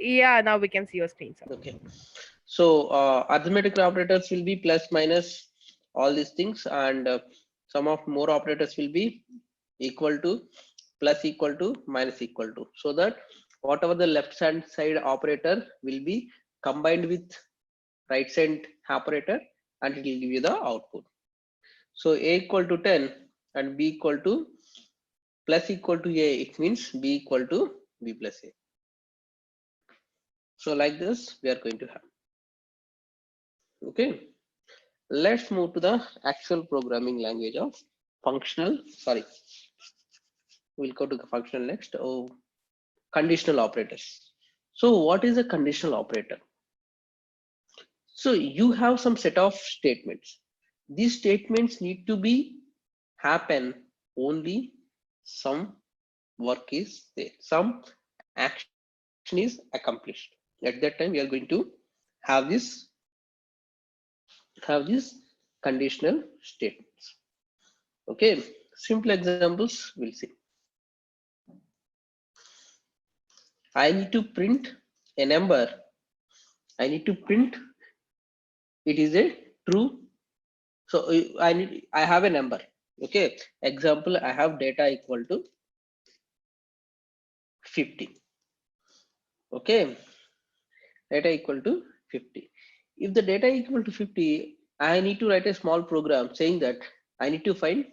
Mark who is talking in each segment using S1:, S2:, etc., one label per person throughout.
S1: Yeah, now we can see your screen, sir.
S2: Okay. So arithmetic operators will be plus minus all these things, and some of more operators will be equal to, plus equal to, minus equal to, so that whatever the left hand side operator will be combined with right side operator, and it will give you the output. So a equal to 10 and b equal to plus equal to a, it means b equal to b plus a. So like this we are going to have. Okay, let's move to the actual programming language of functional, sorry, we'll go to the functional next. Oh, conditional operators. So what is a conditional operator? So you have some set of statements. These statements need to be happen only some work is there, some action is accomplished. At that time we are going to have this conditional statements. Okay, simple examples we'll see. I need to print a number. I need to print it is a true. So I have a number. Okay, example, I have data equal to 50. Okay, data equal to 50. If the data equal to 50, I need to write a small program saying that I need to find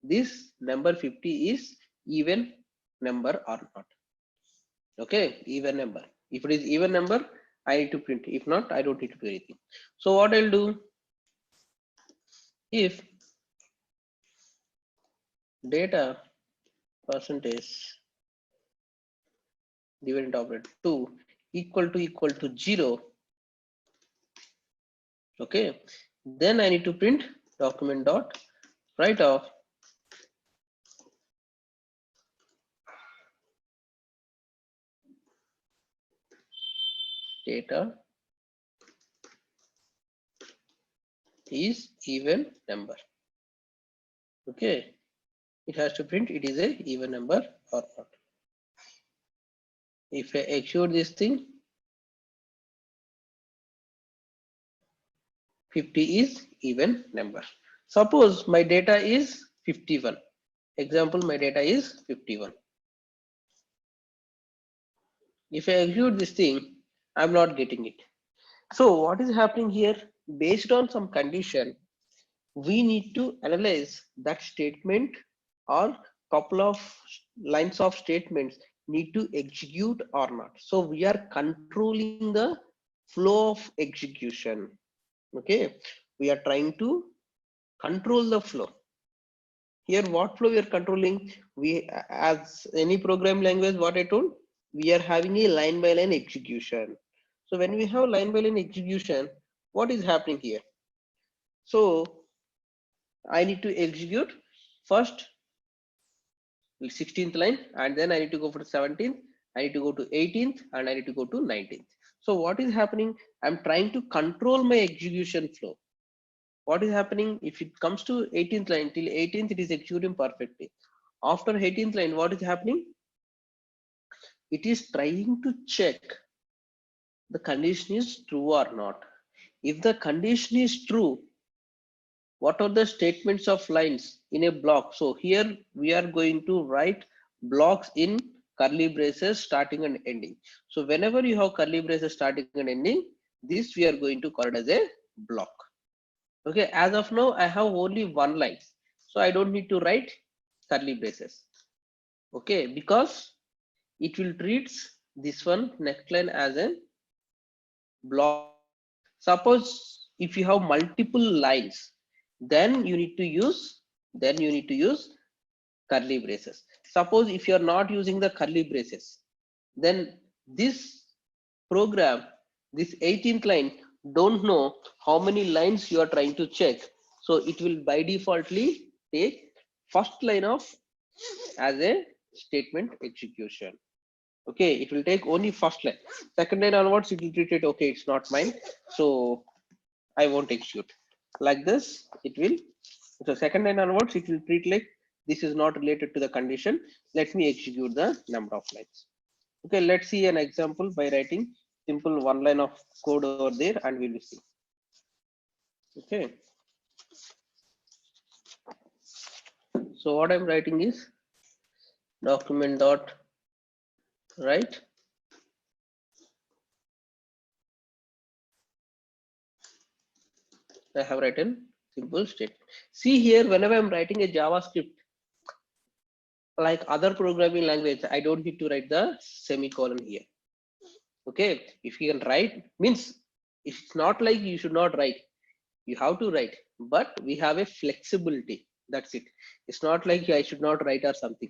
S2: this number 50 is even number or not. Okay, even number. If it is even number, I need to print. If not, I don't need to do anything. So what I'll do, if data percentage dividend operator 2 equal to 0, okay, then I need to print document dot write off data is even number. Okay, it has to print it is a even number or not. If I execute this thing, 50 is even number. Suppose my data is 51. Example, my data is 51. If I execute this thing, I'm not getting it. So what is happening here? Based on some condition, we need to analyze that statement, or couple of lines of statements need to execute or not. So we are controlling the flow of execution. Okay, we are trying to control the flow. Here what flow we are controlling? We, as any program language, what I told, we are having a line by line execution. So when we have line by line execution, what is happening here? So I need to execute first 16th line, and then I need to go for 17th, I need to go to 18th, and I need to go to 19th. So what is happening? I'm trying to control my execution flow. What is happening? If it comes to 18th line, till 18th it is executing perfectly. After 18th line, what is happening? It is trying to check the condition is true or not. If the condition is true, what are the statements of lines in a block? So here we are going to write blocks in curly braces starting and ending. So whenever you have curly braces starting and ending, this we are going to call it as a block. Okay, as of now I have only one line, so I don't need to write curly braces. Okay, because it will treat this one next line as a block. Suppose if you have multiple lines, then you need to use curly braces. Suppose if you are not using the curly braces, then this program, this 18th line, don't know how many lines you are trying to check. So it will by defaultly take first line of as a statement execution. Okay, it will take only first line. Second line onwards, it will treat it, okay, it's not mine, so I won't execute. Like this, it will. So second line onwards, it will treat like this is not related to the condition. Let me execute the number of lines. Okay, let's see an example by writing simple one line of code over there and we will see. Okay, so what I'm writing is document dot write I have written simple statement. See here, whenever I'm writing a JavaScript, like other programming language, I don't need to write the semicolon here. Okay, if you can write, means it's not like you should not write. You have to write, but we have a flexibility. That's it. It's not like I should not write or something.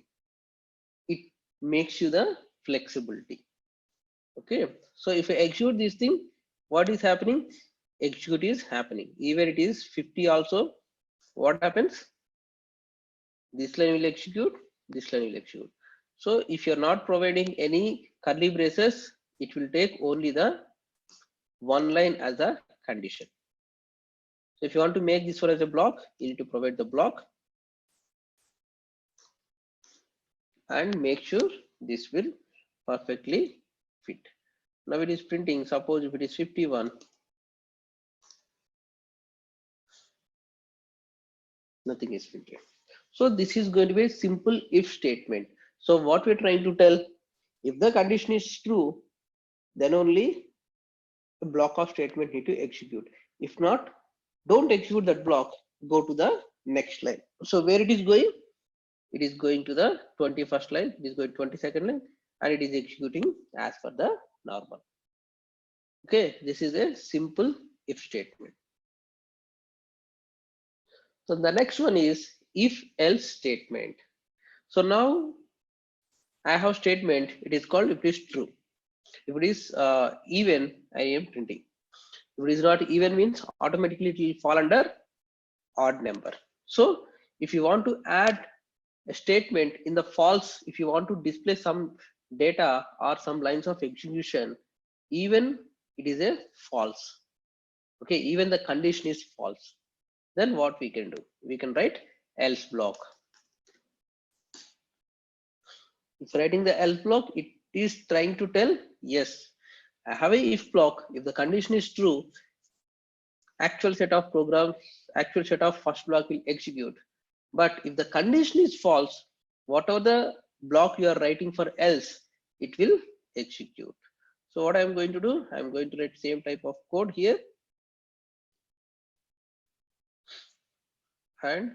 S2: It makes you the flexibility. Okay, so if I execute this thing, what is happening? Execute is happening. Even it is 50 also, what happens? This line will execute, this line will execute. So if you're not providing any curly braces, it will take only the one line as a condition. So if you want to make this one as a block, you need to provide the block and make sure this will perfectly fit. Now it is printing, suppose if it is 51, nothing is printed. So this is going to be a simple if statement. So what we're trying to tell, if the condition is true, then only a block of statement need to execute. If not, don't execute that block, go to the next line. So where it is going? It is going to the 21st line, it is going to 22nd line, and it is executing as per the normal. Okay, this is a simple if statement. So the next one is if else statement. So now I have statement, it is called if it is true. If it is even, I am printing. If it is not even means automatically it will fall under odd number. So if you want to add a statement in the false, if you want to display some data or some lines of execution, even it is a false. Okay, even the condition is false. Then what we can do? We can write else block. If writing the else block, it is trying to tell, yes, I have a if block. If the condition is true, actual set of programs, actual set of first block will execute. But if the condition is false, whatever the block you are writing for else, it will execute. So what I'm going to do, I'm going to write same type of code here. And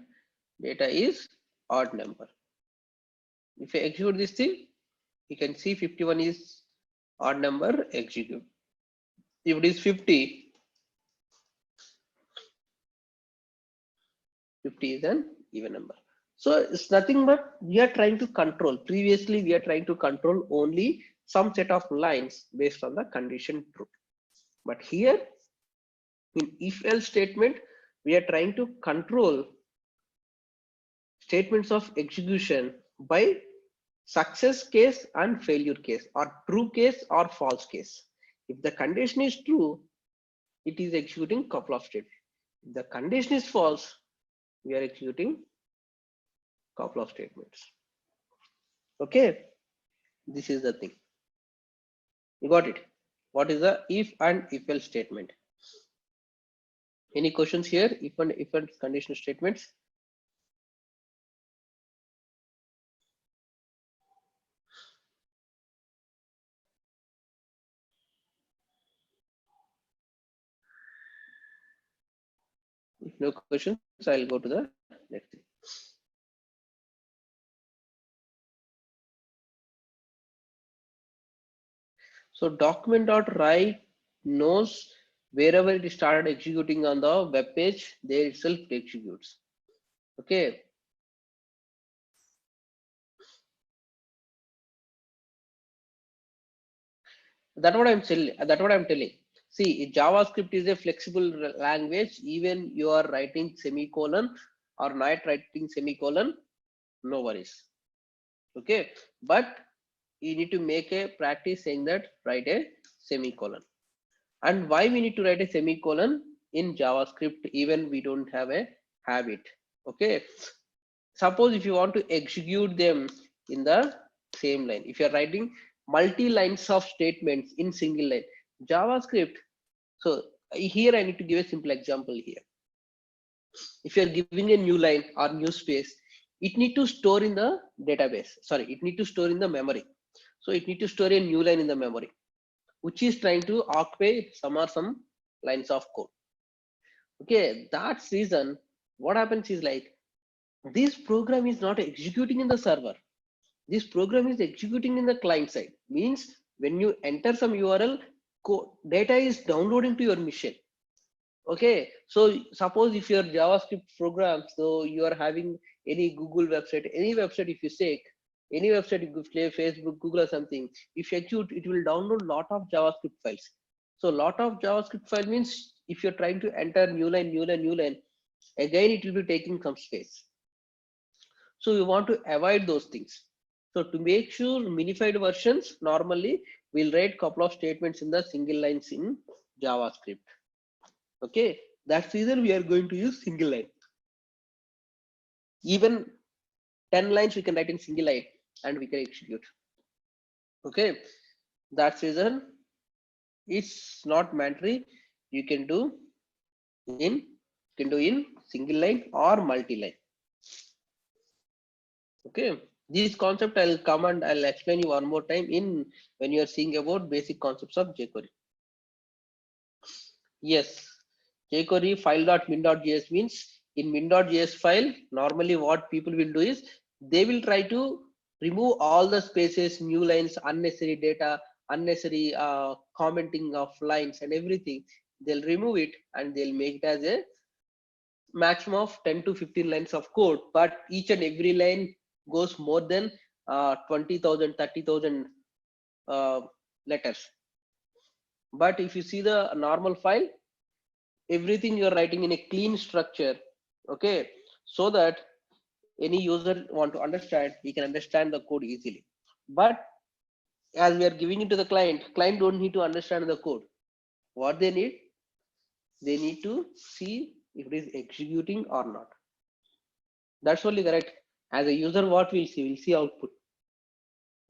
S2: data is odd number. If I execute this thing, you can see 51 is odd number, execute. If it is 50, 50 is an even number. So it's nothing but we are trying to control. Previously, we are trying to control only some set of lines based on the condition true. But here in if else statement, we are trying to control statements of execution by success case and failure case, or true case or false case. If the condition is true, it is executing couple of statements. If the condition is false, we are executing couple of statements. Okay, this is the thing. You got it? What is the if and if else statement? Any questions here? If and conditional statements? If no questions, I'll go to the next thing. So document.write knows wherever it started executing on the web page, there itself it executes. Okay. That's what I'm telling. That's what I'm telling. See, JavaScript is a flexible language. Even you are writing semicolon or not writing semicolon, no worries. Okay, but you need to make a practice saying that write a semicolon. And why we need to write a semicolon in JavaScript, even we don't have a habit. Okay, suppose if you want to execute them in the same line, if you're writing multi lines of statements in single line. JavaScript. So here I need to give a simple example here. If you're giving a new line or new space, it need to store in the database. Sorry, it need to store in the memory. So it need to store a new line in the memory, which is trying to occupy some lines of code. Okay, that's reason what happens is like this program is not executing in the server. This program is executing in the client side. Means when you enter some URL, data is downloading to your machine. Okay, so suppose if your JavaScript program, so you are having any Google website, any website, if you say any website, you could play Facebook, Google or something, if you execute, it will download lot of JavaScript files. So lot of JavaScript file means if you're trying to enter new line, again it will be taking some space. So we want to avoid those things. So to make sure minified versions, normally we'll write couple of statements in the single lines in JavaScript. Okay, that's the reason we are going to use single line. Even 10 lines we can write in single line and we can execute. Okay, that's the reason it's not mandatory. You can do in single line or multi-line. Okay, this concept I'll come and I'll explain you one more time in when you are seeing about basic concepts of jQuery. Yes, jQuery file.min.js means in min.js file, normally what people will do is they will try to remove all the spaces, new lines, unnecessary data, unnecessary commenting of lines and everything. They'll remove it and they'll make it as a maximum of 10 to 15 lines of code, but each and every line goes more than 20,000, 30,000 letters. But if you see the normal file, everything you're writing in a clean structure, okay, so that any user want to understand, he can understand the code easily. But as we are giving it to the client don't need to understand the code. What they need to see if it is executing or not. That's only correct. As a user, what we'll see output.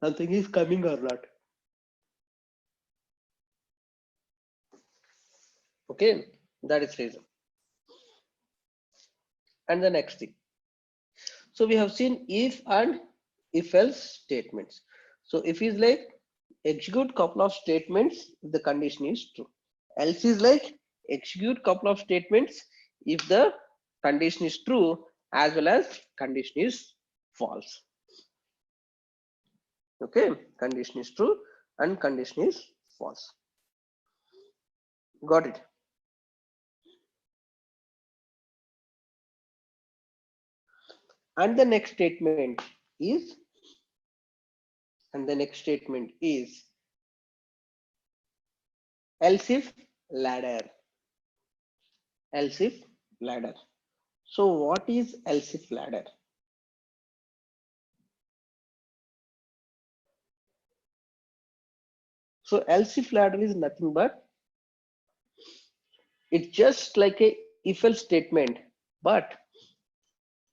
S2: Something is coming or not. Okay, that is reason. And the next thing. So we have seen if and if else statements. So if is like execute couple of statements if the condition is true. Else is like execute couple of statements if the condition is true as well as condition is false. Okay, condition is true and condition is false. Got it? And the next statement is else if ladder. Else if ladder. So what is else if ladder? So else if ladder is nothing but it's just like a if else statement, but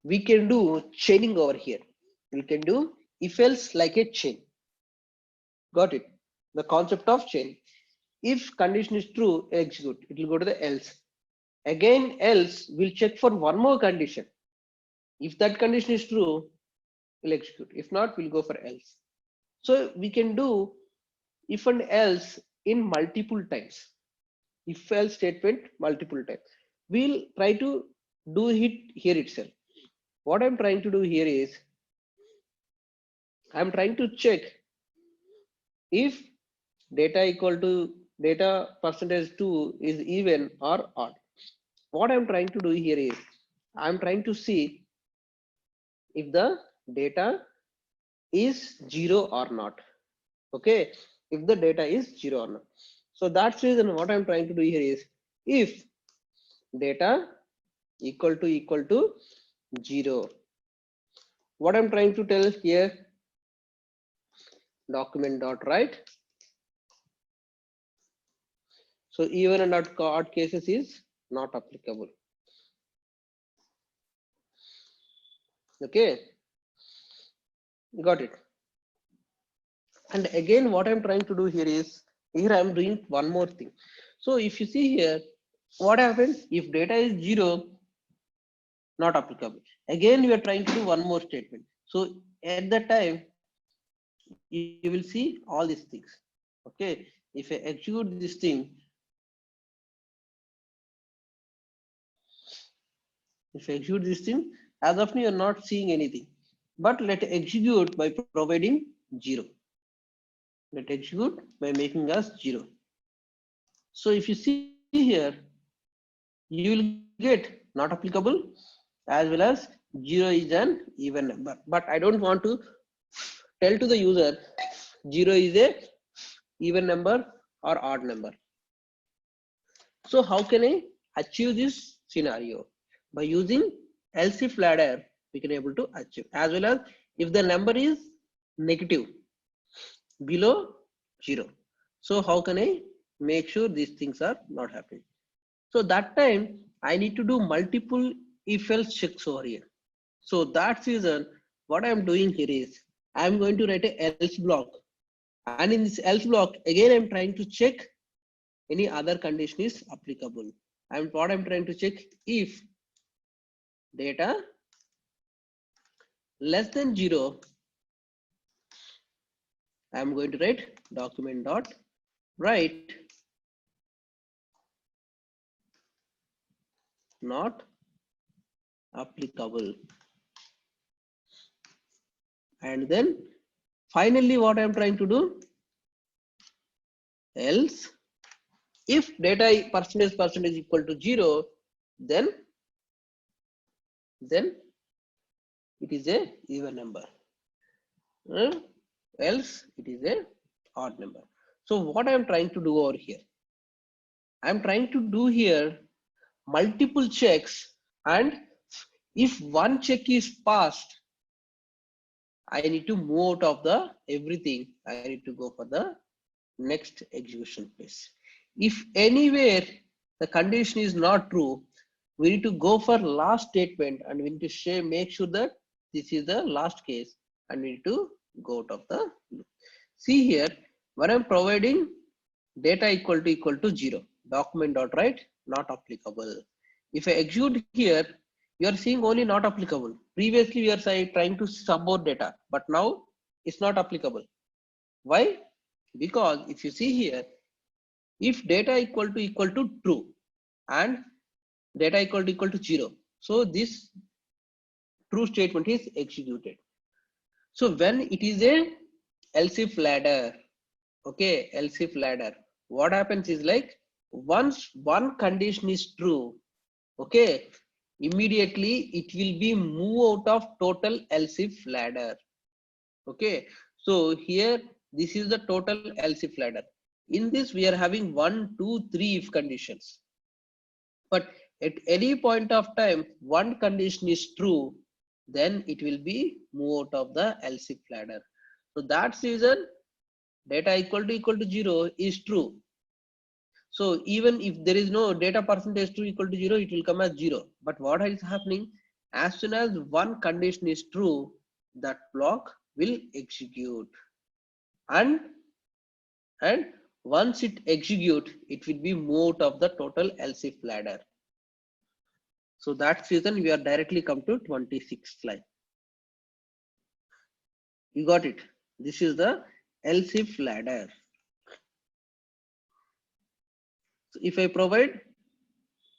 S2: we can do chaining over here. We can do if else like a chain. Got it? The concept of chain. If condition is true, execute. It will go to the else. Again, else we'll check for one more condition. If that condition is true, we'll execute. If not, we'll go for else. So we can do if and else in multiple times. If else statement multiple times. We'll try to do it here itself. What I'm trying to do here is I'm trying to check if data equal to data percentage 2 is even or odd. What I'm trying to do here is I'm trying to see if the data is 0 or not. Okay, if the data is 0 or not. So that's the reason what I'm trying to do here is if data equal to 0. What I'm trying to tell here, document dot write. So even and odd cases is not applicable. Okay, got it. And again, what I'm trying to do here is, here I'm doing one more thing. So if you see here, what happens if data is 0, not applicable. Again, we are trying to do one more statement. So at that time, you will see all these things. Okay, if I execute this thing, as of now you're not seeing anything, but let execute by providing 0. Let execute by making us 0. So if you see here, you will get not applicable, as well as 0 is an even number. But I don't want to tell to the user 0 is a even number or odd number. So how can I achieve this scenario? By using else if ladder, we can able to achieve, as well as if the number is negative below 0. So how can I make sure these things are not happening? So that time I need to do multiple if else checks over here. So that reason what I'm doing here is I'm going to write a else block, and in this else block again I'm trying to check any other condition is applicable. And what I'm trying to check, if data less than 0, I'm going to write document dot write not applicable. And then finally what I'm trying to do, else if data percentage equal to 0, then it is a even number, else it is a odd number. So what I'm trying to do over here, I'm trying to do here multiple checks, and if one check is passed, I need to move out of the everything. I need to go for the next execution phase. If anywhere the condition is not true, we need to go for last statement, and we need to share, make sure that this is the last case, and we need to go out of the loop. See here, when I'm providing data equal to 0, document dot write not applicable. If I execute here, you are seeing only not applicable. Previously we are trying to support data, but now it's not applicable. Why? Because if you see here, if data equal to true and data equal to 0, so this true statement is executed. So when it is a else if ladder, okay, else if ladder, what happens is like once one condition is true, okay, immediately it will be move out of total else if ladder. Okay, so here this is the total else if ladder. In this we are having 1, 2, 3 if conditions, but at any point of time one condition is true, then it will be move out of the else if ladder. So that reason data equal to 0 is true. So even if there is no data percentage true equal to 0, it will come as 0. But what is happening, as soon as one condition is true, that block will execute, and once it execute, it will be moved of the total else if ladder. So that's reason we are directly come to 26th line. You got it. This is the else if ladder. So if I provide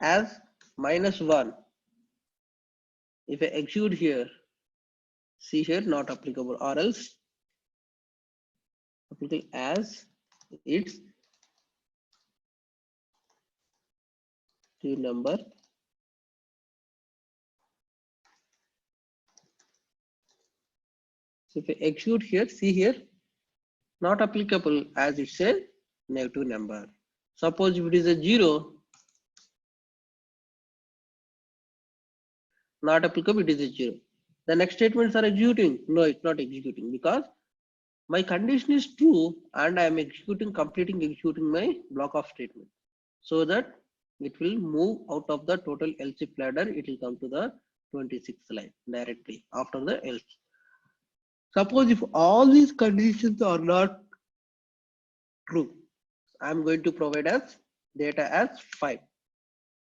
S2: as -1, if I execute here, see here not applicable, or else applicable as its number So if I execute here, see here, not applicable as it's a negative number. Suppose if it is a 0, not applicable, it is a 0. The next statements are executing. No, it's not executing because my condition is true and I am completing executing my block of statement, so that it will move out of the total else if ladder. It will come to the 26th line directly after the else. Suppose if all these conditions are not true. I'm going to provide as data as 5.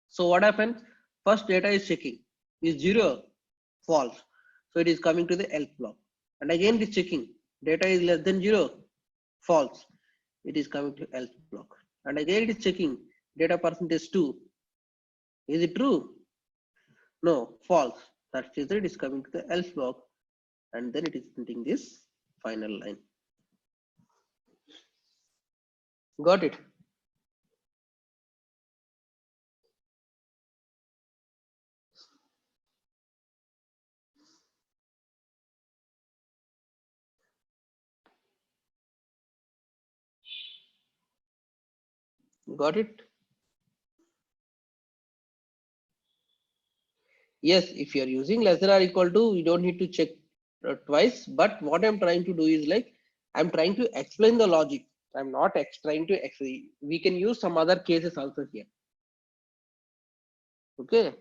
S2: So what happens? First data is checking. Is 0? False. So it is coming to the else block. And again it is checking. Data is less than 0? False. It is coming to else block. And again it is checking. Data percentage 2. Is it true? No, false. That is it is coming to the else block. And then it is printing this final line. Got it? Got it? Yes, if you are using less than or equal to, you don't need to check twice. But what I'm trying to do is like, I'm trying to explain the logic. I'm not trying to explain. We can use some other cases also here. Okay.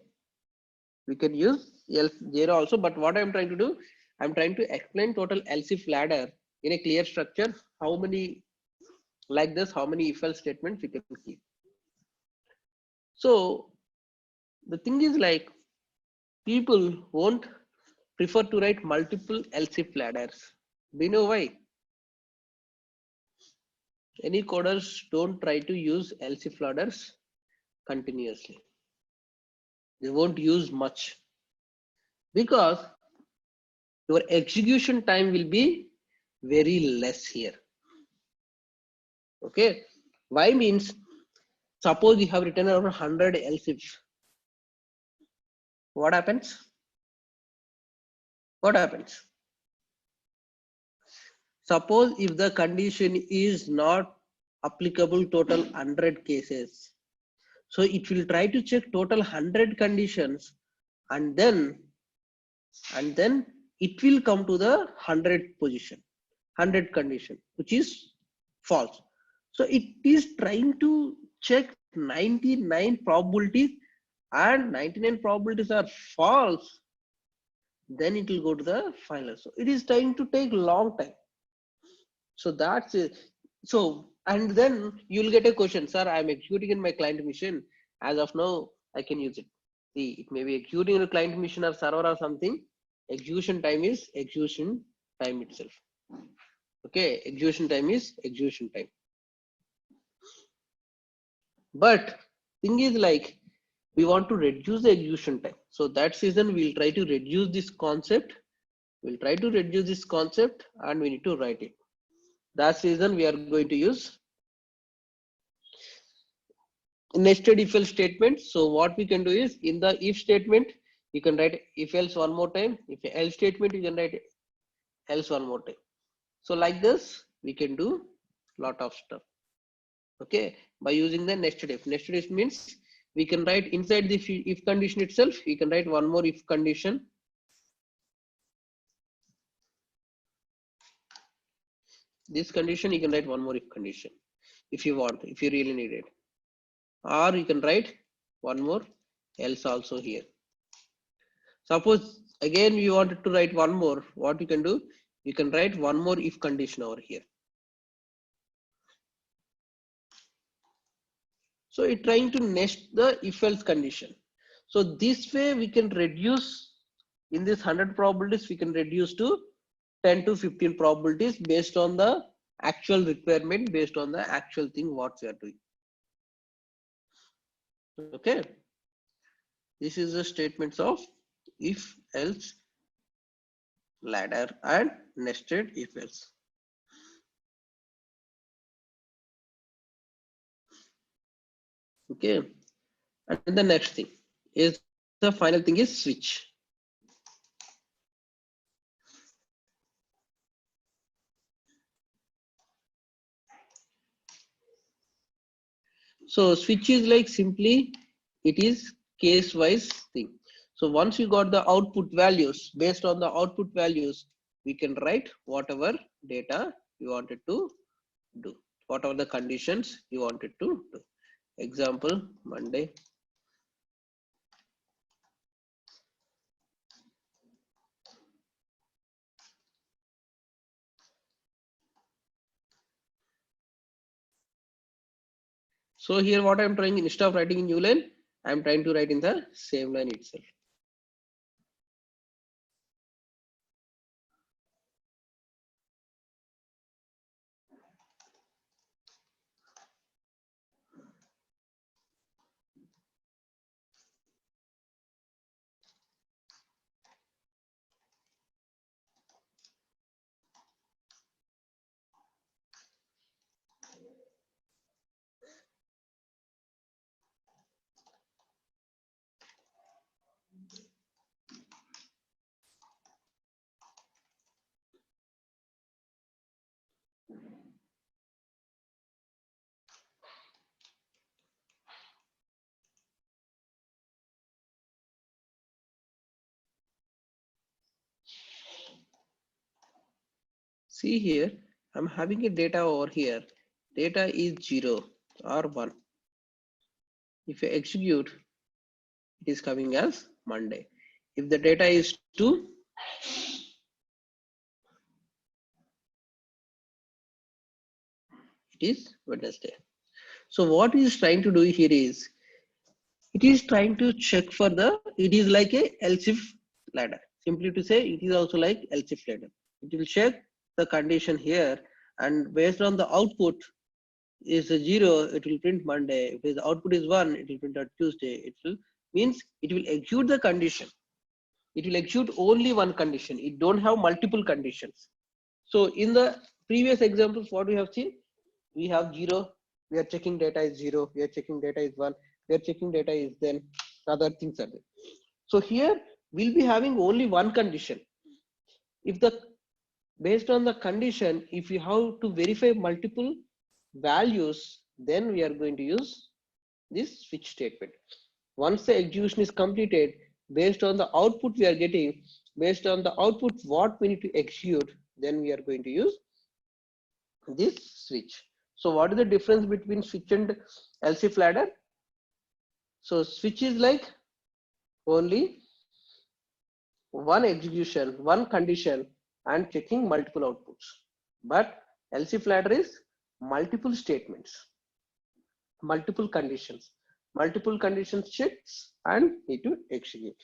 S2: We can use else 0 also. But what I'm trying to do, I'm trying to explain total else if ladder in a clear structure. How many like this, how many if else statements we can keep. So the thing is like, people won't prefer to write multiple else if ladders. Do you know why? Any coders don't try to use else if ladders continuously. They won't use much because your execution time will be very less here. Okay. Why means, suppose you have written around 100 else ifs. What happens? What happens? Suppose if the condition is not applicable total 100 cases, so it will try to check total 100 conditions, and then it will come to the 100 position, 100 condition, which is false. So it is trying to check 99 probabilities, and 99 probabilities are false. Then it will go to the final. So it is trying to take long time. So that's it. So, and then you'll get a question, sir, I'm executing in my client machine. As of now, I can use it. See, it may be executing in a client machine or server or something. Execution time is execution time itself. Okay, execution time is execution time. But thing is like, we want to reduce the execution time. So that reason we'll try to reduce this concept. We'll try to reduce this concept and we need to write it. That's the reason we are going to use nested if else statement. So what we can do is, in the if statement, you can write if else one more time. If else statement, you can write else one more time. So like this, we can do lot of stuff. Okay, by using the nested if. Nested if means we can write inside the if condition itself, we can write one more if condition. This condition, you can write one more if condition if you want, if you really need it. Or you can write one more else also here. Suppose again you wanted to write one more, what you can do, you can write one more if condition over here. So it's trying to nest the if else condition. So this way we can reduce, in this 100 probabilities, we can reduce to 10 to 15 probabilities based on the actual requirement, based on the actual thing what we are doing. Okay. This is the statements of if else ladder and nested if else. Okay. And the next thing is, the final thing is switch. So switch is like, simply it is case wise thing. So once you got the output values, based on the output values, we can write whatever data you wanted to do, whatever the conditions you wanted to do. Example, Monday. So here what I'm trying, instead of writing in new line, I'm trying to write in the same line itself. See here, I'm having a data over here. Data is 0 or 1. If you execute, it is coming as Monday. If the data is 2, it is Wednesday. So what it is trying to do here is, it is trying to check for the, it is like a else if ladder. Simply to say, it is also like else if ladder. It will check the condition here, and based on the output is a 0, it will print Monday. If the output is 1, it will print out Tuesday. It will means it will execute the condition. It will execute only one condition. It don't have multiple conditions. So in the previous examples, what we have seen, we have 0, we are checking data is 0, we are checking data is 1, we are checking data is then other things are there. So here we'll be having only one condition. If the based on the condition, if you have to verify multiple values, then we are going to use this switch statement. Once the execution is completed, based on the output we are getting, based on the output what we need to execute, then we are going to use this switch. So what is the difference between switch and else if ladder? So switch is like only one execution, one condition, and checking multiple outputs. But else if ladder is multiple statements, multiple conditions checks and need to execute.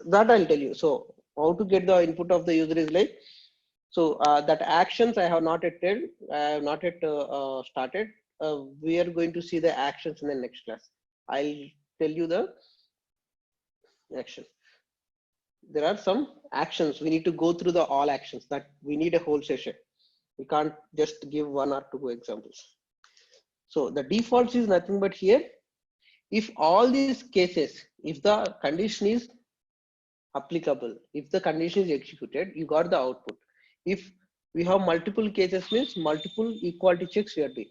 S2: That I'll tell you. So how to get the input of the user is like, so that actions I have not yet started. We are going to see the actions in the next class. I'll tell you the action. There are some actions. We need to go through the all actions, that we need a whole session. We can't just give 1 or 2 examples. So the defaults is nothing but here. If all these cases, if the condition is applicable, if the condition is executed, you got the output. If we have multiple cases, means multiple equality checks we are doing.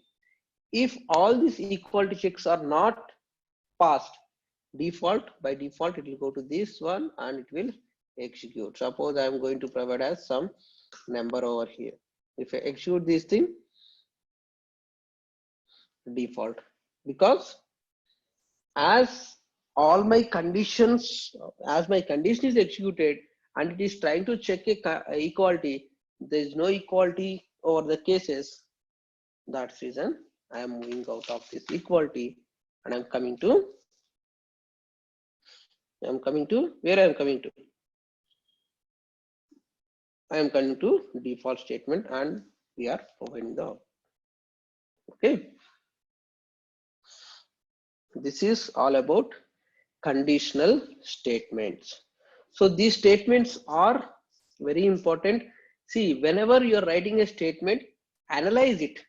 S2: If all these equality checks are not passed, by default it will go to this one and it will execute. Suppose I am going to provide as some number over here. If I execute this thing, default, because as all my conditions, as my condition is executed and it is trying to check a equality, there is no equality over the cases. That's reason I am moving out of this equality and I'm coming to where I am coming to. I am coming to default statement and we are providing the, okay. This is all about conditional statements. So these statements are very important. See, whenever you are writing a statement, analyze it.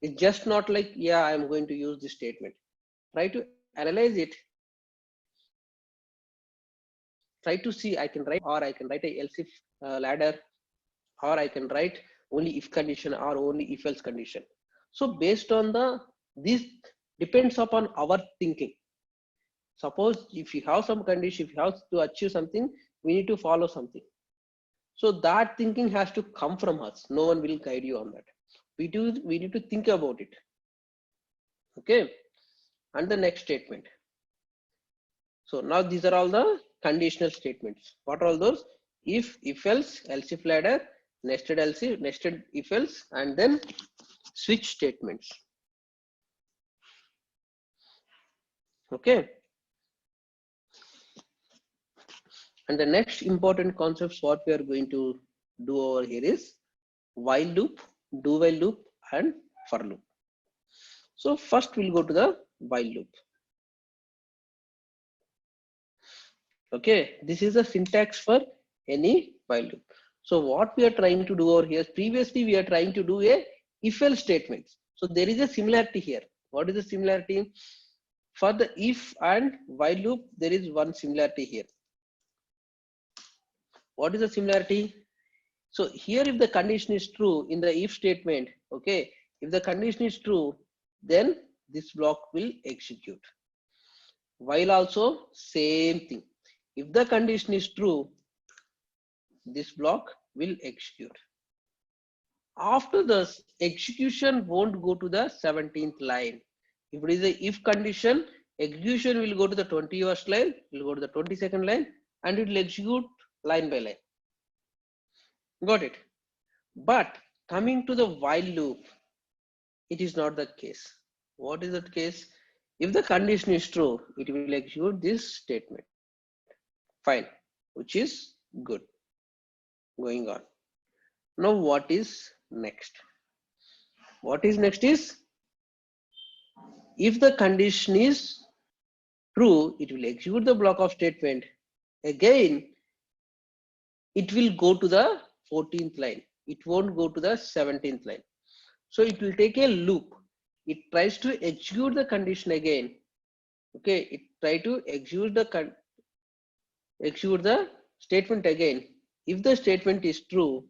S2: It's just not like, yeah, I'm going to use this statement. Try to analyze it. Try to see, I can write, or I can write a else if ladder, or I can write only if condition or only if else condition. So based on this depends upon our thinking. Suppose if you have some condition, if you have to achieve something, we need to follow something. So that thinking has to come from us. No one will guide you on that. We need to think about it. Okay. And the next statement. So now these are all the conditional statements. What are all those? If else if ladder, nested else, nested if else, and then switch statements. Okay. And the next important concepts what we are going to do over here is while loop, do while loop, and for loop. So first we'll go to the while loop. Okay, this is the syntax for any while loop. So what we are trying to do over here, previously we are trying to do a if else statements. So there is a similarity here. What is the similarity? For the if and while loop, there is one similarity here. What is the similarity? So here if the condition is true in the if statement, okay, if the condition is true, then this block will execute. While also same thing. If the condition is true, this block will execute. After this, execution won't go to the 17th line. If it is a if condition, execution will go to the 21st line, will go to the 22nd line, and it will execute line by line. Got it? But coming to the while loop, it is not the case. What is the case? If the condition is true, it will execute this statement. Fine, which is good. Going on. Now what is next? What is next is, if the condition is true, it will execute the block of statement. Again, it will go to the 14th line. It won't go to the 17th line. So it will take a loop. It tries to execute the condition again. Okay, it try to execute the statement again. If the statement is true,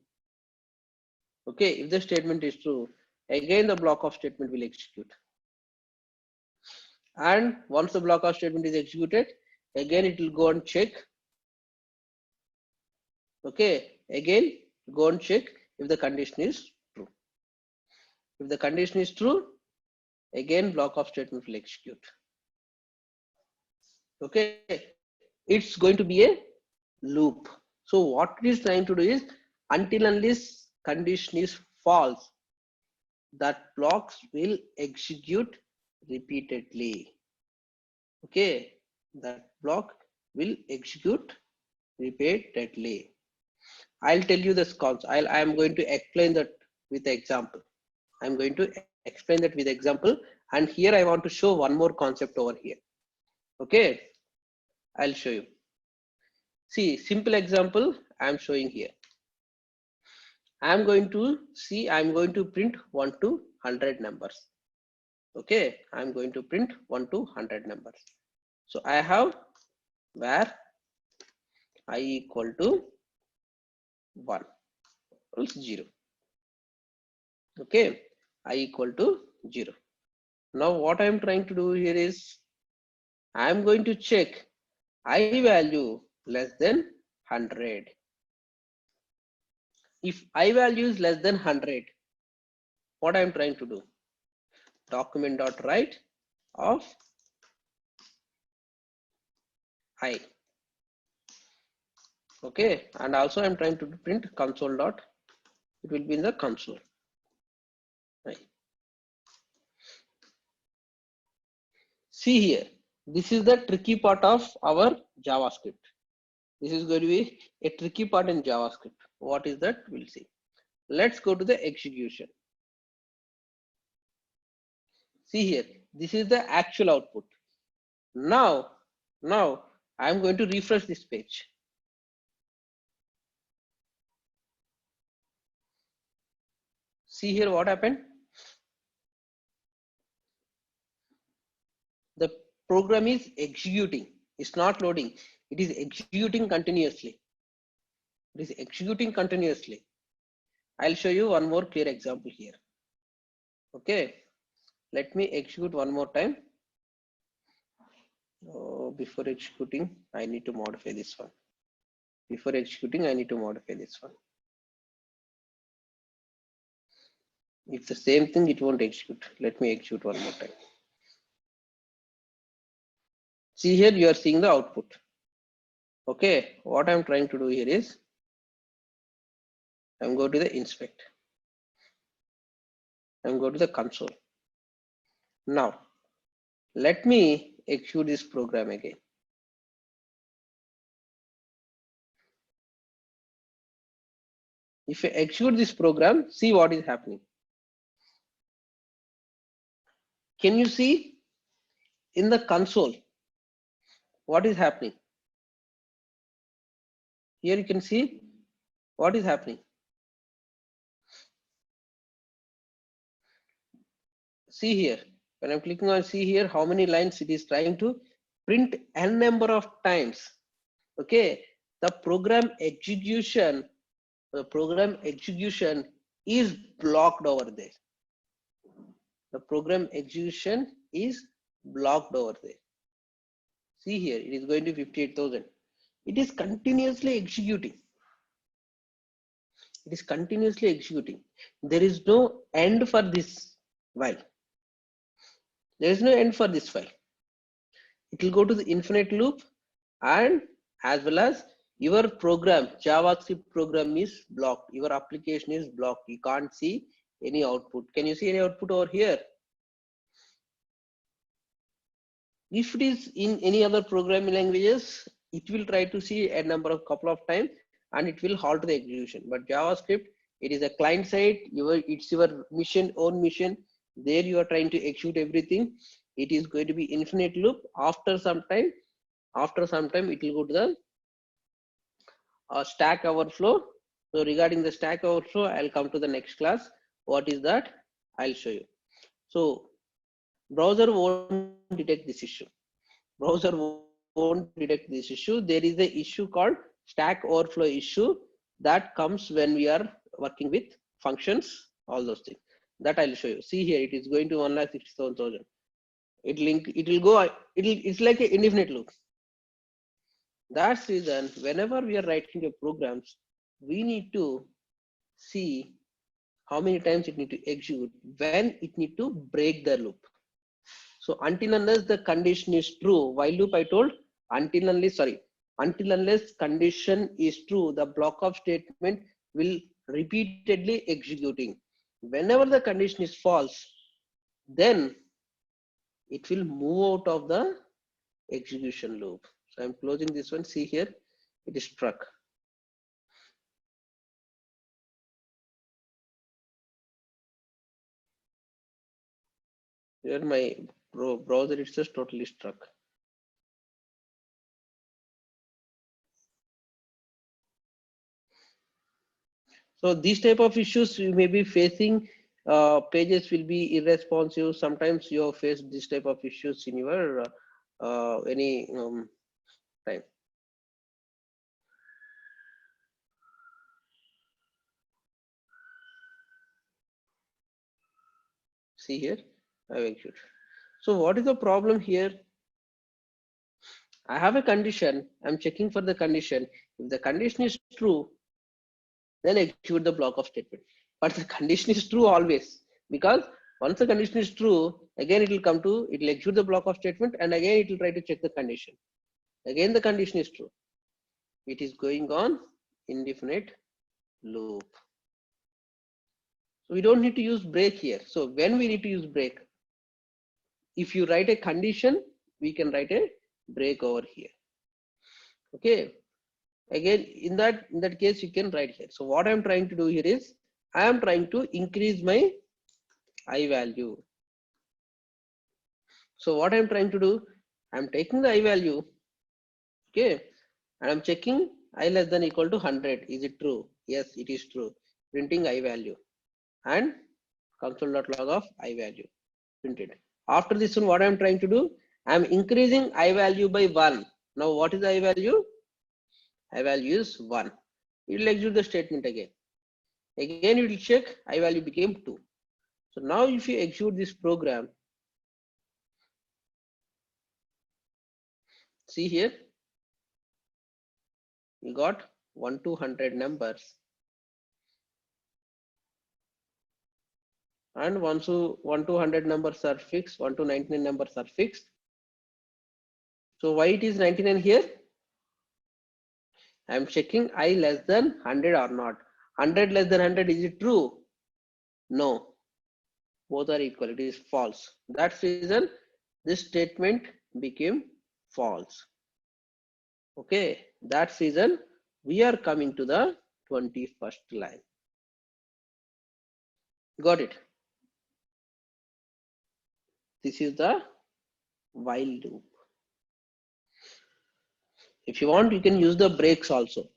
S2: okay, if the statement is true, again the block of statement will execute. And once the block of statement is executed, again it will go and check. Okay, again go and check if the condition is true. If the condition is true, again block of statement will execute. Okay, it's going to be a loop. So what it is trying to do is, until unless condition is false, that blocks will execute repeatedly. Okay, that block will execute repeatedly. I'll tell you this concept. I am going to explain that with the example. I'm going to explain that with example, and here I want to show one more concept over here. Okay, I'll show you. See, simple example I'm showing here. I'm going to print 1 to 100 numbers. Okay, I'm going to print 1 to 100 numbers. So I have where I equal to 1 else 0. Okay, I equal to 0. Now what I'm trying to do here is, I'm going to check I value less than 100. If I value is less than 100, what I'm trying to do? Document.write of I. Okay, and also I'm trying to print console dot. It will be in the console. Right. See here, this is the tricky part of our JavaScript. This is going to be a tricky part in JavaScript. What is that? We'll see. Let's go to the execution. See here, this is the actual output. Now I'm going to refresh this page. See here what happened. The program is executing. It's not loading. It is executing continuously. It is executing continuously. I'll show you one more clear example here. Okay, let me execute one more time. Before executing, I need to modify this one. Before executing, I need to modify this one. It's the same thing, it won't execute. Let me execute one more time. See here, you are seeing the output. Okay, what I'm trying to do here is, I'm going to the inspect. I'm going to the console. Now, let me execute this program again. If I execute this program, see what is happening. Can you see in the console what is happening? Here you can see what is happening. See here, when I'm clicking on see here, how many lines it is trying to print n number of times. Okay, the program execution is blocked over there. The program execution is blocked over there. See here, it is going to 58,000. It is continuously executing. It is continuously executing. There is no end for this while. There is no end for this file. It will go to the infinite loop, and as well as your program, JavaScript program is blocked. Your application is blocked. You can't see any output. Can you see any output over here? If it is in any other programming languages, it will try to see a couple of times and it will halt the execution. But JavaScript, it is a client side. It's your own mission. There you are trying to execute everything. It is going to be infinite loop. After some time, it will go to the Stack Overflow. So regarding the Stack Overflow, I'll come to the next class. What is that? I'll show you. So browser won't detect this issue. Browser won't detect this issue. There is a issue called Stack Overflow issue that comes when we are working with functions, all those things. That I'll show you. See here, it is going to 1,67,000. It's like an indefinite loop. That's the reason whenever we are writing your programs, we need to see how many times it need to execute, when it need to break the loop. So until unless the condition is true, while loop I told, until unless condition is true, the block of statement will repeatedly executing. Whenever the condition is false, then it will move out of the execution loop. So I'm closing this one. See here, it is struck. Here my browser is just totally struck. So these type of issues you may be facing. Pages will be irresponsive. Sometimes you have faced this type of issues in your any time. See here, I have executed. So what is the problem here? I have a condition. I'm checking for the condition. If the condition is true, then execute the block of statement. But the condition is true always, because once the condition is true, again it will execute the block of statement, and again it will try to check the condition. Again the condition is true. It is going on indefinite loop. So we don't need to use break here. So when we need to use break, if you write a condition, we can write a break over here. Okay. Again, in that case, you can write here. So what I'm trying to do here is, I am trying to increase my I value. So what I'm trying to do, I'm taking the I value, okay, and I'm checking I less than equal to 100. Is it true? Yes, it is true. Printing I value and console.log of I value printed. After this one, what I'm trying to do, I'm increasing I value by 1. Now what is I value? I value is 1. It will execute the statement again. Again, it will check I value became 2. So now if you execute this program, see here, you got 1 to 100 numbers. And 1 to 100 numbers are fixed, 1 to 99 numbers are fixed. So why it is 99 here? I am checking I less than 100 or not. 100 less than 100, is it true? No, both are equal, it is false. That's reason this statement became false. Okay, that's reason we are coming to the 21st line. Got it? This is the while loop. If you want, you can use the breaks also.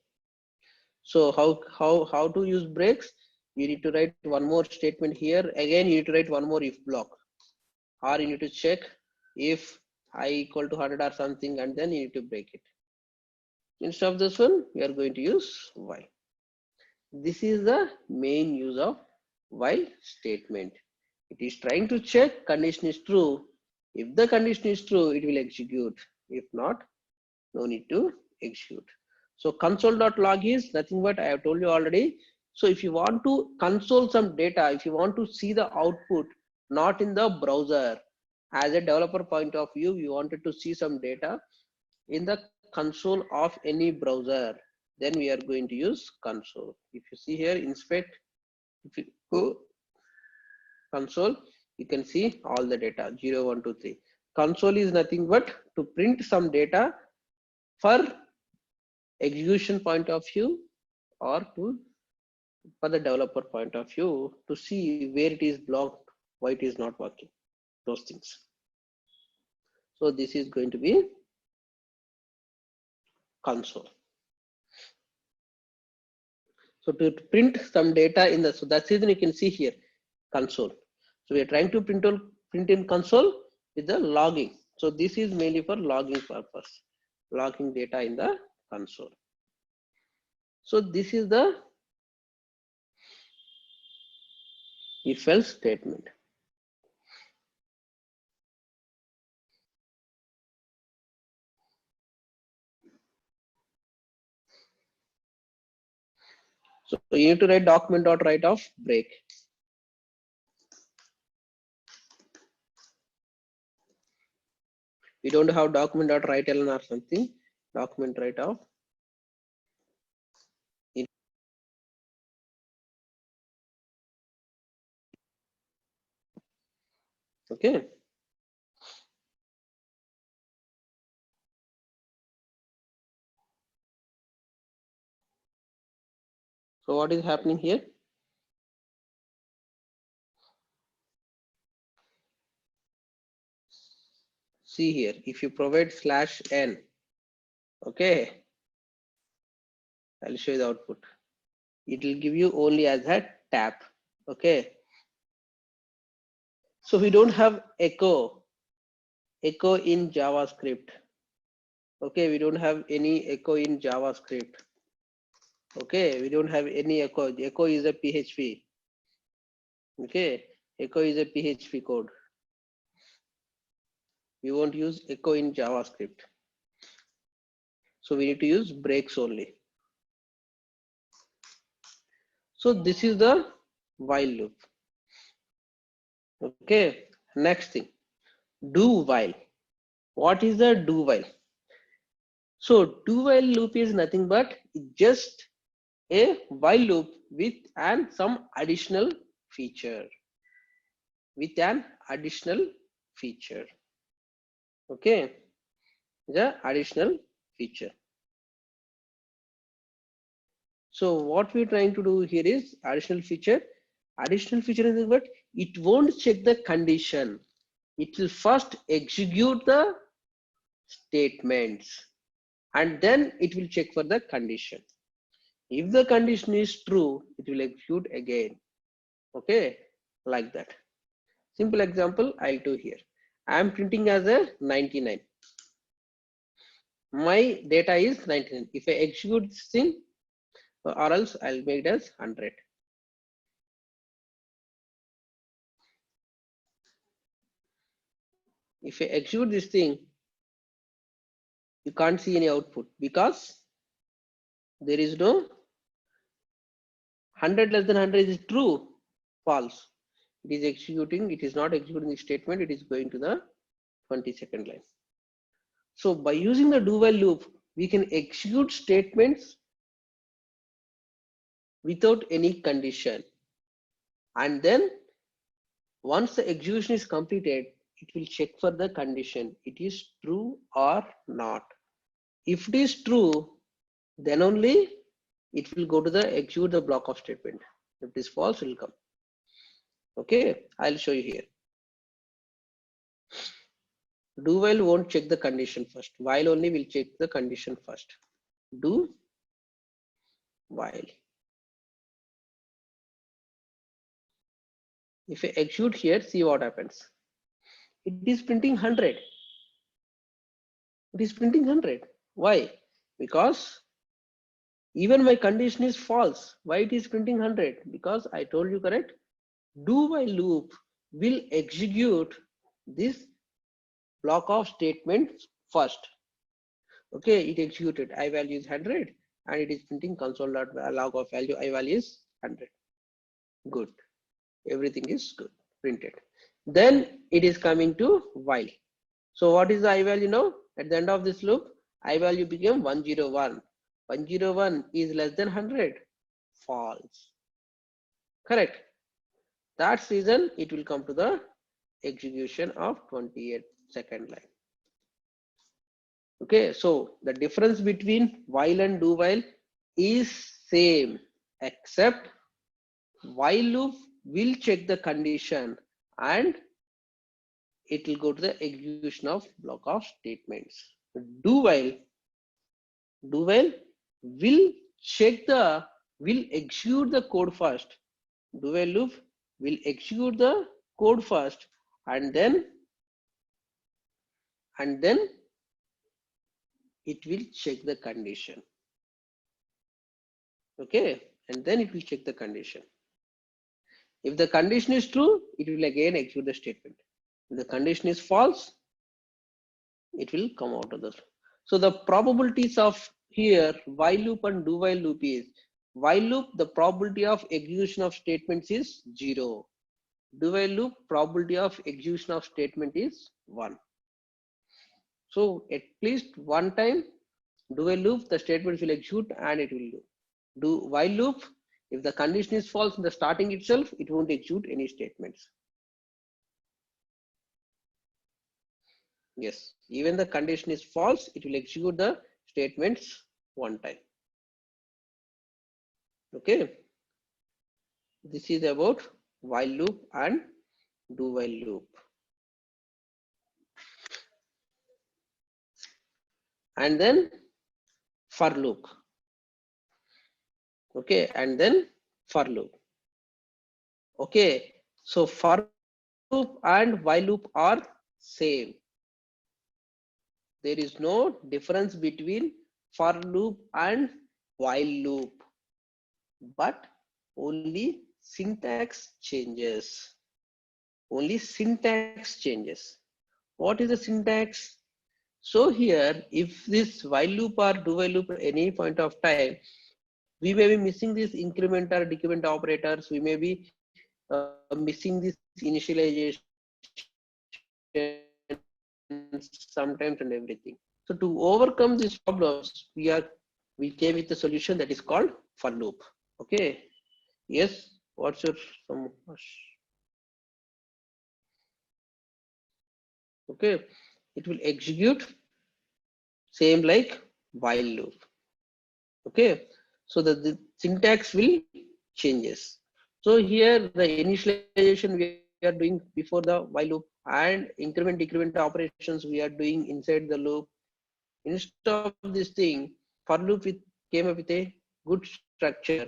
S2: So how to use breaks? You need to write one more statement here. Again, you need to write one more if block, or you need to check if I equal to 100 or something, and then you need to break it. Instead of this one, we are going to use while. This is the main use of while statement. It is trying to check condition is true. If the condition is true, it will execute. If not, no need to execute. So console.log is nothing but, I have told you already. So if you want to console some data, if you want to see the output, not in the browser, as a developer point of view, you wanted to see some data in the console of any browser, then we are going to use console. If you see here, inspect, if you go console, you can see all the data 0, 1, 2, 3. Console is nothing but to print some data for execution point of view, or to for the developer point of view, to see where it is blocked, why it is not working, those things. So this is going to be console. So to print some data in the, so that's the reason you can see here console. So we are trying to print in console with the logging. So this is mainly for logging purpose, logging data in the console. So this is the if else statement. So you need to write document.write of break. We don't have document.write-ln or something. Document write of. Okay. So what is happening here? See here, if you provide /n, okay, I'll show you the output. It will give you only as a tab. Okay. So we don't have echo in JavaScript. Okay, we don't have any echo in JavaScript. Okay, we don't have any echo. Echo is a PHP. Okay, echo is a PHP code. We won't use echo in JavaScript. So we need to use breaks only. So this is the while loop. Okay, next thing, do while. What is the do while? So do while loop is nothing but just a while loop with some additional feature. With an additional feature. Okay, the additional feature. So what we're trying to do here is additional feature. Additional feature is what? It won't check the condition. It will first execute the statements and then it will check for the condition. If the condition is true, it will execute again. Okay, like that. Simple example I'll do here. I am printing as a 99. My data is 99. If I execute this thing, or else I'll make it as 100. If I execute this thing, you can't see any output because there is no 100 less than 100 is true, false. It is executing, it is not executing the statement, it is going to the 22nd line. So by using the do while loop, we can execute statements without any condition. And then once the execution is completed, it will check for the condition. It is true or not. If it is true, then only it will go to the execute the block of statement. If it is false, it will come. Okay, I'll show you here. Do while won't check the condition first. While only will check the condition first. Do while. If I execute here, see what happens. It is printing 100. It is printing 100. Why? Because even my condition is false. Why it is printing 100? Because I told you correct. Do while loop will execute this block of statements first. Okay, it executed I value is 100 and it is printing console.log of value I value is 100. Good. Everything is good. Printed. Then it is coming to while. So what is the I value now? At the end of this loop, I value became 101. 101 is less than 100. False. Correct. That's reason it will come to the execution of 28nd line. Okay, so the difference between while and do while is same, except while loop will check the condition and it will go to the execution of block of statements. Do while will check the will execute the code first. Do while loop will execute the code first and then it will check the condition. Okay, and then it will check the condition. If the condition is true, it will again execute the statement. If the condition is false, it will come out of this. So the probabilities of here while loop and do while loop is while loop, the probability of execution of statements is 0. Do while loop, probability of execution of statement is 1. So at least one time do while loop, the statements will execute and it will do while loop. If the condition is false in the starting itself, it won't execute any statements. Yes, even the condition is false, it will execute the statements one time. Okay, this is about while loop and do while loop. And then for loop. Okay, and then for loop. Okay, so for loop and while loop are same. There is no difference between for loop and while loop, but only syntax changes. Only syntax changes. What is the syntax? So here, if this while loop or do while loop at any point of time, we may be missing this increment or decrement operators. We may be missing this initialization sometimes and everything. So to overcome these problems, we came with a solution that is called for loop. Okay. Yes. What's your some? Okay. It will execute same like while loop. Okay. So the syntax will changes. So here the initialization we are doing before the while loop and increment decrement operations we are doing inside the loop. Instead of this thing, for loop came up with a good structure.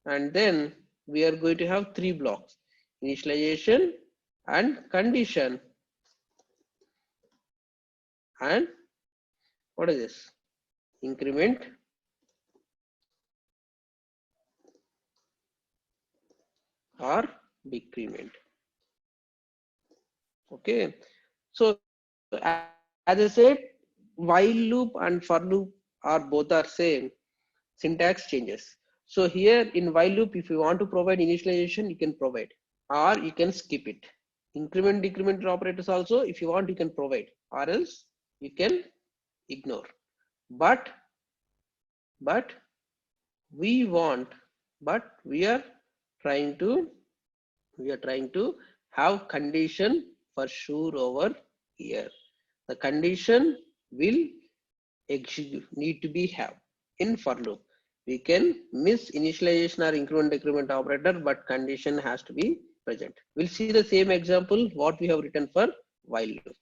S2: And then we are going to have 3 blocks: initialization and condition and what is this? Increment or decrement. Okay, so as I said, while loop and for loop are both are same, syntax changes. So here in while loop, if you want to provide initialization, you can provide, or you can skip it. Increment decrement operators also, if you want, you can provide, or else you can ignore. But but we are trying to have condition for sure over here. The condition will need to be have in for loop. We can miss initialization or increment decrement operator, but condition has to be present. We'll see the same example what we have written for while loop.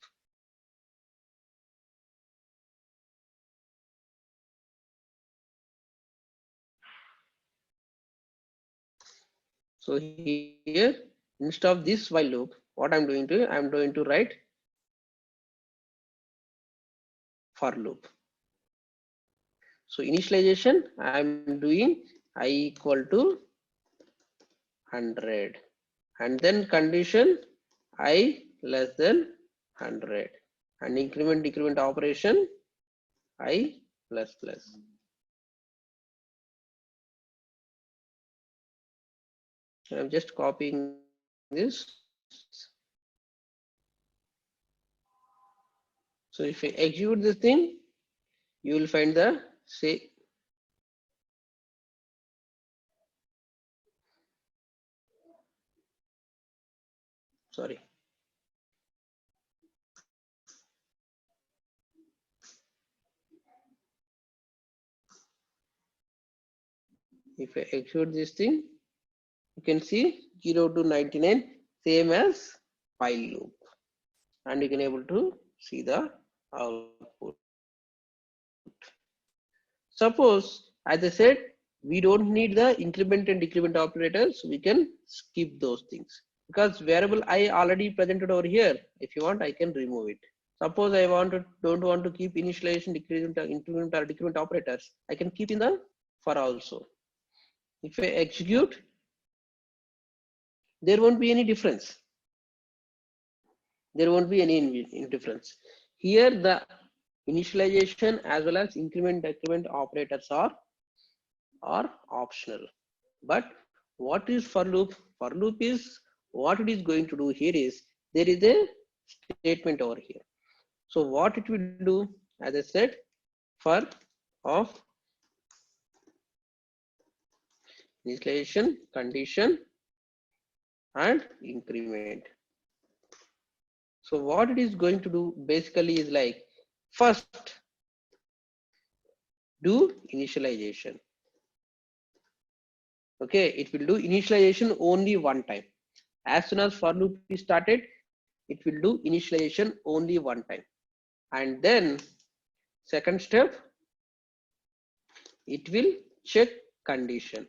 S2: So here, instead of this while loop, what I'm going to write for loop. So initialization, I'm doing I equal to 100, and then condition I less than 100, and increment decrement operation I plus plus. I'm just copying this. So if I execute this thing, you will find the say. Sorry. If I execute this thing, you can see 0 to 99 same as while loop, and you can able to see the output. Suppose, as I said, we don't need the increment and decrement operators. We can skip those things because variable I already presented over here. If you want, I can remove it. Suppose I don't want to keep initialization, decrement, increment or decrement operators. I can keep in the for also. If I execute, there won't be any difference. There won't be any difference. Here the initialization as well as increment decrement operators are optional. But what is for loop? For loop is what it is going to do here is there is a statement over here. So what it will do, as I said, for of initialization, condition, and increment. So what it is going to do basically is like first do initialization. Okay, it will do initialization only one time. As soon as for loop is started, it will do initialization only one time. And then second step, it will check condition.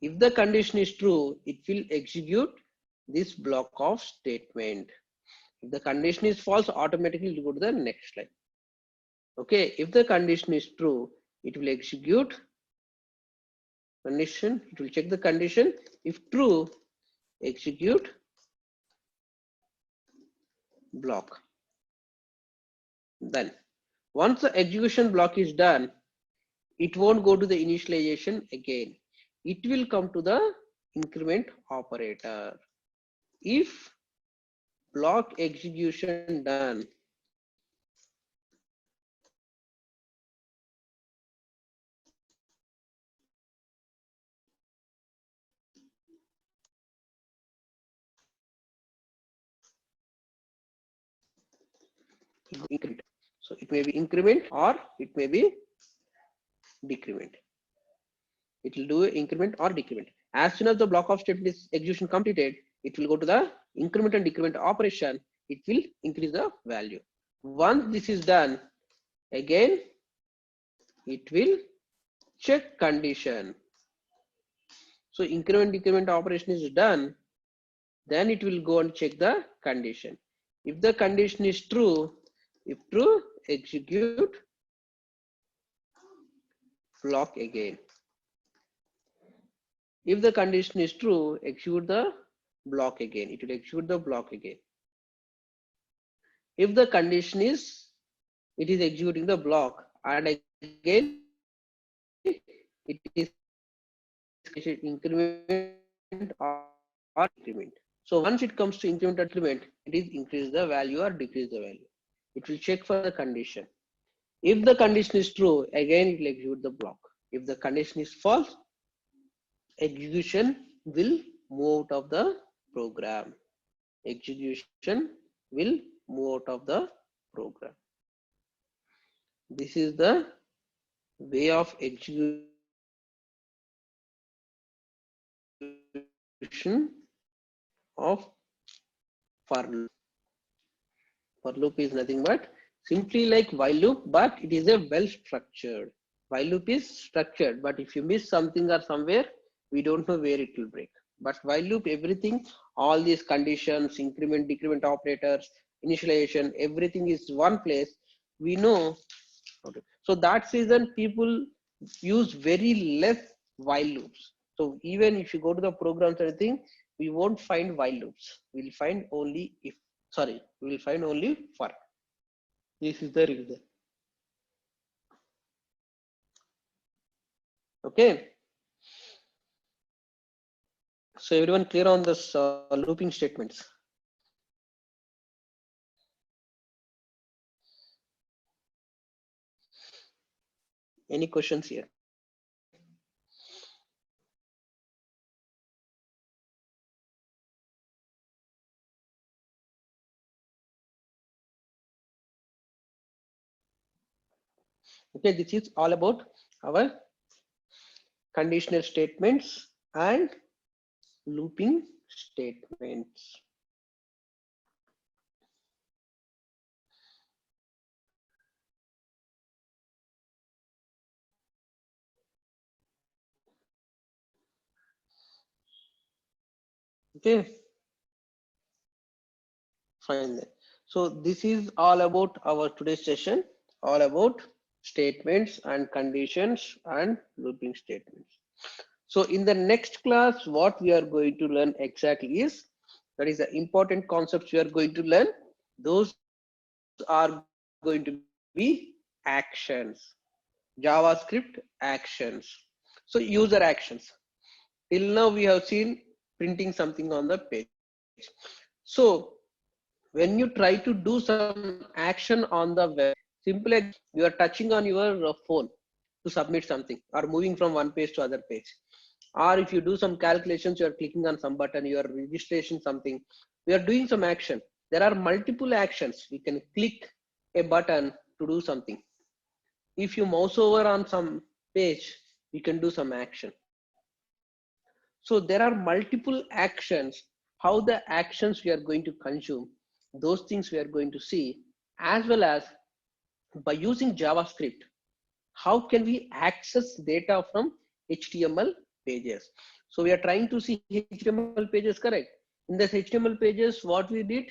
S2: If the condition is true, it will execute this block of statement. If the condition is false, automatically it will go to the next line. Okay, if the condition is true, it will execute condition, it will check the condition. If true, execute block. Then once the execution block is done, it won't go to the initialization again. It will come to the increment operator. If block execution done, increment. So it may be increment or it may be decrement. It will do increment or decrement. As soon as the block of statement is execution completed, it will go to the increment and decrement operation. It will increase the value. Once this is done, again it will check condition. So increment decrement operation is done, then it will go and check the condition. If the condition is true, if true, execute block again. If the condition is true, execute the block again. It will execute the block again. If the condition is, it is executing the block, and again it is increment or decrement. So once it comes to increment or decrement, it is increase the value or decrease the value. It will check for the condition. If the condition is true, again it will execute the block. If the condition is false, execution will move out of the program. Execution will move out of the program. This is the way of execution of for loop. For loop is nothing but simply like while loop, but it is a well structured. While loop is structured, but if you miss something or somewhere, we don't know where it will break. But while loop, everything, all these conditions, increment, decrement operators, initialization, everything is one place. We know. Okay. So that's reason people use very less while loops. So even if you go to the programs and everything, we won't find while loops. We'll find only if. Sorry, we will find only for. This is the reason. Okay. So everyone clear on this looping statements? Any questions here? Okay, this is all about our conditional statements and looping statements. Okay, fine then. So this is all about our today's session, all about statements and conditions and looping statements. So in the next class, what we are going to learn exactly is, that is the important concepts we are going to learn. Those are going to be actions, JavaScript actions. So user actions. Till now we have seen printing something on the page. So when you try to do some action on the web, simply you are touching on your phone to submit something or moving from one page to other page. Or if you do some calculations, you are clicking on some button, you are registration something, we are doing some action. There are multiple actions. We can click a button to do something. If you mouse over on some page, you can do some action. So there are multiple actions. How the actions we are going to consume, those things we are going to see, as well as by using JavaScript, how can we access data from HTML pages. So we are trying to see HTML pages, correct? In this HTML pages, what we did,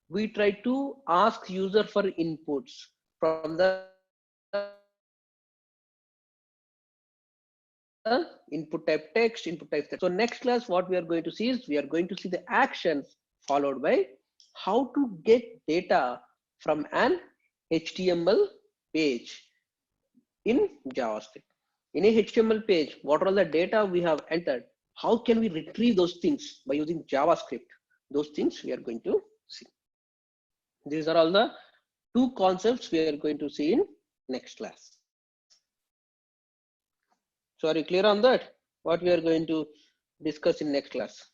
S2: we tried to ask user for inputs from the input type text, input type text. So next class, what we are going to see is, we are going to see the actions followed by how to get data from an HTML page in JavaScript. In a HTML page, what are the data we have entered? How can we retrieve those things by using JavaScript? Those things we are going to see. These are all the two concepts we are going to see in next class. So are you clear on that? What we are going to discuss in next class?